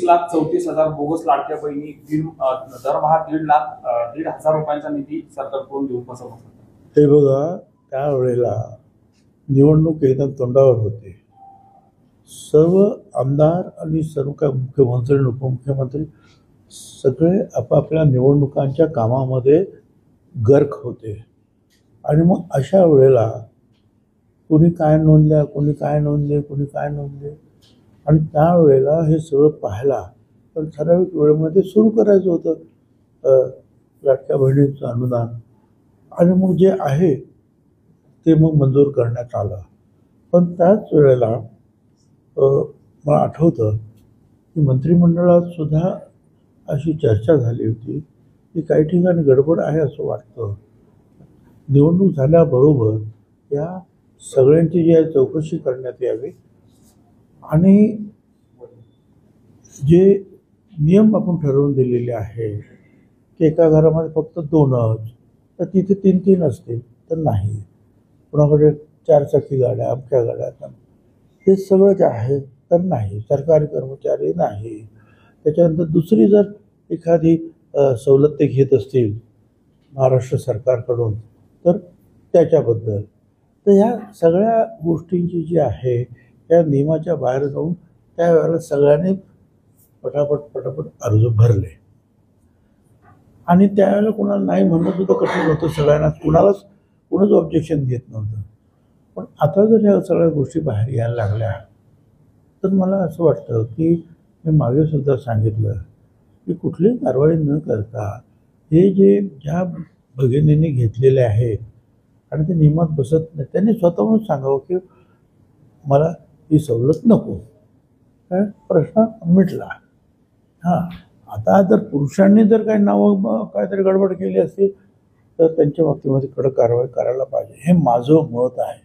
1,34,000 bogus लाडक्या बहिणी, दरमहा 1,50,000 रुपयांचा निधी सरकारकडून देऊन फसवणूक होते. ते बघा, त्यावेळेला निवडणूक एकदम तोंडावर होते. सर्व आमदार आणि सर्व काय मुख्यमंत्री आणि उपमुख्यमंत्री सगळे आपापल्या निवडणुकांच्या कामामध्ये गर्क होते. आणि मग अशा वेळेला कोणी काय नोंदल्या, कोणी काय नोंदले, कोणी काय नोंदले, आणि त्यावेळेला हे सगळं पाहायला पण ठराविक वेळेमध्ये सुरू करायचं होतं लाडक्या बहिणीचं अनुदान. आणि मग जे आहे ते मग मंजूर करण्यात आलं. पण त्याच वेळेला मला आठवतं की मंत्रिमंडळात सुद्धा अशी चर्चा झाली होती की काही ठिकाणी गडबड आहे असं वाटतं. निवडणूक झाल्याबरोबर या सगळ्यांची जी आहे चौकशी करण्यात यावी आणि जे नियम आपण ठरवून दिलेले आहे की एका घरामध्ये फक्त 2च, तर तिथे 3-3 असतील तर नाही. कोणाकडे 4 चाकी गाड्या, अमक्या गाड्या, हे सगळं जे आहे तर नाही. सरकारी कर्मचारी नाही. त्याच्यानंतर दुसरी जर एखादी सवलत ते घेत असतील महाराष्ट्र सरकारकडून तर त्याच्याबद्दल. तर ह्या सगळ्या गोष्टींची जी आहे त्या नियमाच्या बाहेर जाऊन त्यावेळेला सगळ्यांनी पटापट अर्ज भरले. आणि त्यावेळेला कोणाला नाही म्हणणं सुद्धा कठीण होतं. सगळ्यांना कुणाच ऑब्जेक्शन घेत नव्हतं. पण आता जर ह्या सगळ्या गोष्टी बाहेर यायला लागल्या तर मला असं वाटतं की मी मागे सुद्धा सांगितलं की कुठलीही कारवाई न करता हे जे ज्या भगिनींनी घेतलेले आहेत आणि ते नियमात बसत नाही त्यांनी स्वतःहून सांगावं की मला ही सवलत नको. कारण प्रश्न मिटला. हां, आता जर पुरुषांनी जर काही नावं काहीतरी गडबड केली असती तर त्यांच्या बाबतीमध्ये कडक कारवाई करायला पाहिजे. हे माझं मत आहे.